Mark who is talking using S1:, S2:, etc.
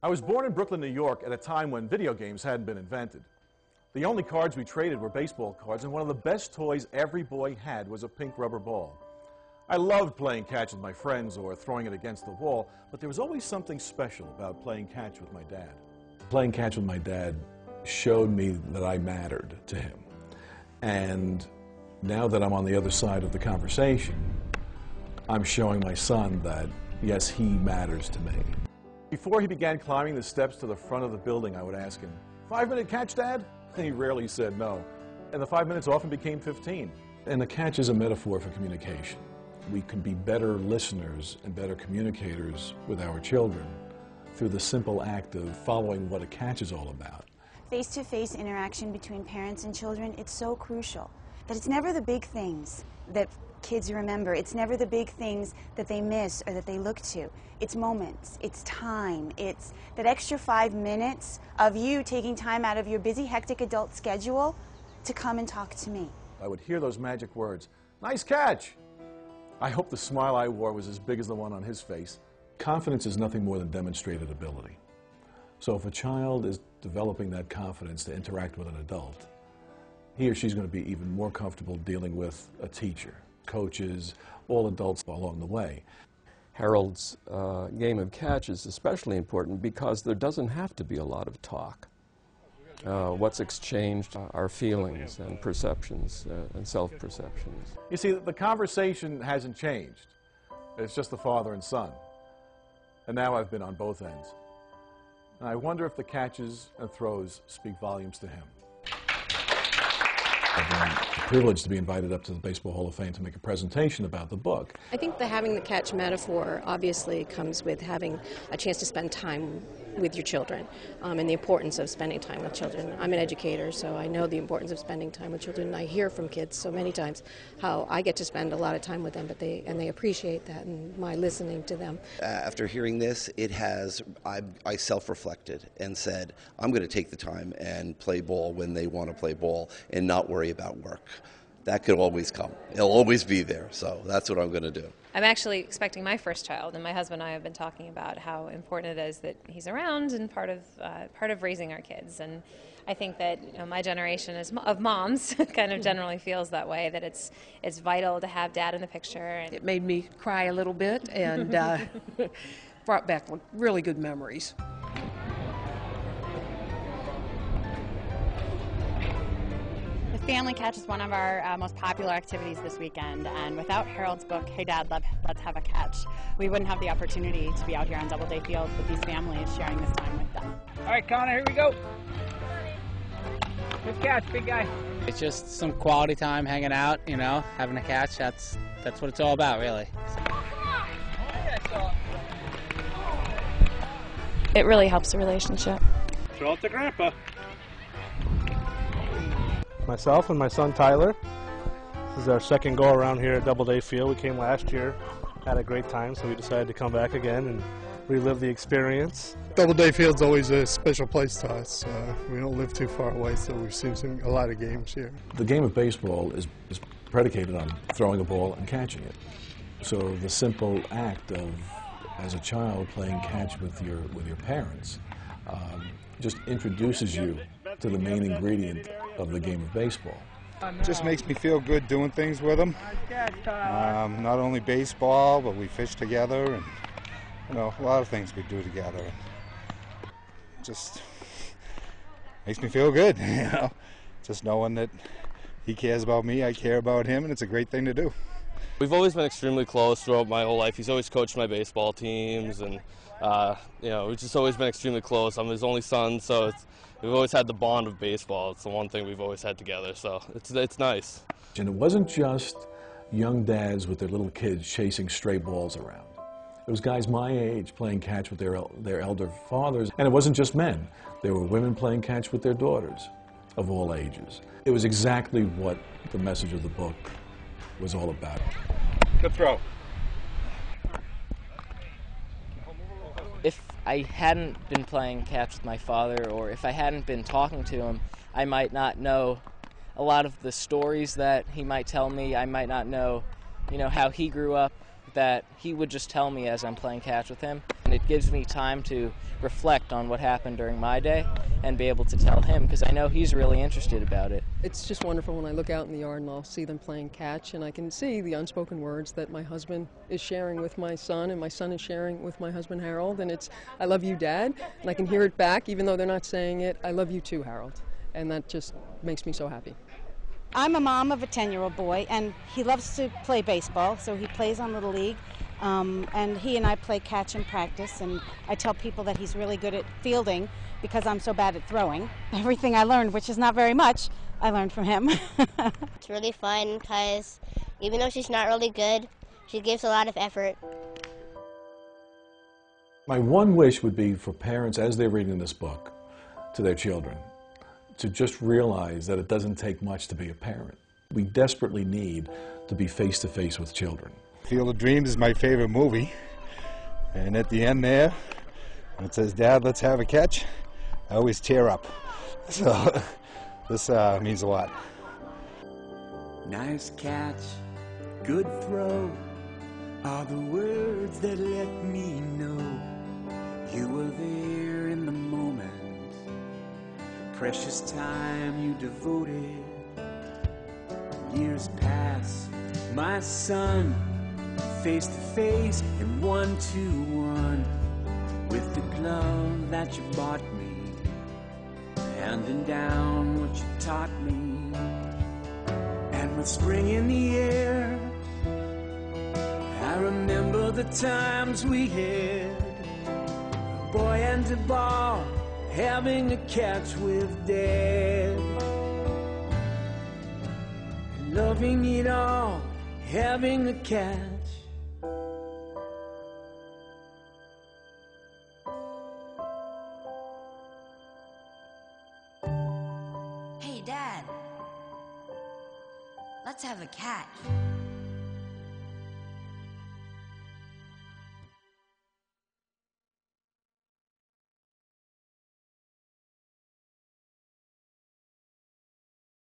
S1: I was born in Brooklyn, New York at a time when video games hadn't been invented. The only cards we traded were baseball cards, and one of the best toys every boy had was a pink rubber ball. I loved playing catch with my friends or throwing it against the wall, but there was always something special about playing catch with my dad. Playing catch with my dad showed me that I mattered to him. And now that I'm on the other side of the conversation, I'm showing my son that, yes, he matters to me. Before he began climbing the steps to the front of the building, I would ask him, 5-minute catch, Dad? And he rarely said no. And the 5 minutes often became 15. And the catch is a metaphor for communication. We can be better listeners and better communicators with our children through the simple act of following what a catch is all about.
S2: Face-to-face interaction between parents and children, it's so crucial that it's never the big things that kids remember. It's never the big things that they miss or that they look to. It's moments, it's time, it's that extra 5 minutes of you taking time out of your busy, hectic adult schedule to come and talk to me.
S1: I would hear those magic words, "Nice catch!" I hope the smile I wore was as big as the one on his face. Confidence is nothing more than demonstrated ability. So if a child is developing that confidence to interact with an adult, he or she's going to be even more comfortable dealing with a teacher, coaches, all adults along the way.
S3: Harold's game of catch is especially important because there doesn't have to be a lot of talk. What's exchanged are feelings and perceptions and self-perceptions.
S1: You see, the conversation hasn't changed. It's just the father and son. And now I've been on both ends. And I wonder if the catches and throws speak volumes to him. I've been privileged to be invited up to the Baseball Hall of Fame to make a presentation about the book.
S4: I think having the catch metaphor obviously comes with having a chance to spend time with your children and the importance of spending time with children. I'm an educator, so I know the importance of spending time with children. I hear from kids so many times how I get to spend a lot of time with them, but they appreciate that and my listening to them.
S5: After hearing this, I self-reflected and said, I'm going to take the time and play ball when they want to play ball and not worry about work. That could always come. It'll always be there, so that's what I'm going to do.
S6: I'm actually expecting my first child, and my husband and I have been talking about how important it is that he's around and part of raising our kids. And I think that my generation of moms kind of generally feels that way, that it's vital to have dad in the picture.
S7: It made me cry a little bit and brought back really good memories.
S8: The family catch is one of our most popular activities this weekend, and without Harold's book, Hey Dad, Let's Have a Catch, we wouldn't have the opportunity to be out here on Doubleday Field with these families sharing this time with them.
S9: All right, Connor, here we go. Good catch, big guy.
S10: It's just some quality time hanging out, you know, having a catch. That's what it's all about, really.
S6: It really helps the relationship.
S9: Throw it to Grandpa.
S11: Myself and my son Tyler. This is our second go around here at Doubleday Field. We came last year, had a great time, so we decided to come back again and relive the experience.
S12: Doubleday Field's always a special place to us. We don't live too far away, so we've seen a lot of games here.
S1: The game of baseball is predicated on throwing a ball and catching it. So the simple act of, as a child, playing catch with your parents just introduces you to the main ingredient of the game of baseball.
S12: Just makes me feel good doing things with them. Not only baseball, but we fish together, and a lot of things we do together. Just makes me feel good, just knowing that he cares about me, I care about him, and it's a great thing to do.
S13: We've always been extremely close throughout my whole life. He's always coached my baseball teams, and we've just always been extremely close. I'm his only son, so we've always had the bond of baseball. It's the one thing we've always had together, so it's nice.
S1: And it wasn't just young dads with their little kids chasing stray balls around. It was guys my age playing catch with their elder fathers, and it wasn't just men. There were women playing catch with their daughters of all ages. It was exactly what the message of the book was all about.
S9: Good throw.
S14: If I hadn't been playing catch with my father, or if I hadn't been talking to him, I might not know a lot of the stories that he might tell me. I might not know, how he grew up. that he would just tell me as I'm playing catch with him, and it gives me time to reflect on what happened during my day and be able to tell him, because I know he's really interested about it.
S15: It's just wonderful when I look out in the yard and I'll see them playing catch, and I can see the unspoken words that my husband is sharing with my son, and my son is sharing with my husband Harold, and it's, "I love you, Dad," and I can hear it back, even though they're not saying it, "I love you too, Harold," and that just makes me so happy.
S16: I'm a mom of a 10-year-old boy, and he loves to play baseball, so he plays on Little League. And he and I play catch in practice, and I tell people that he's really good at fielding because I'm so bad at throwing. Everything I learned, which is not very much, I learned from him.
S17: It's really fun because even though she's not really good, she gives a lot of effort.
S1: My one wish would be for parents, as they're reading this book to their children, to just realize that it doesn't take much to be a parent. We desperately need to be face-to-face with children.
S12: Field of Dreams is my favorite movie, and at the end there, when it says, "Dad, let's have a catch," I always tear up. So this means a lot.
S18: Nice catch, good throw, are the words that let me know you were there in the moment. Precious time you devoted. Years pass, my son, face to face and 1-to-1 with the glove that you bought me, handing down what you taught me. And with spring in the air, I remember the times we had, a boy and a ball, having a catch with Dad, and loving it all, having a catch.
S19: Hey, Dad, let's have a catch.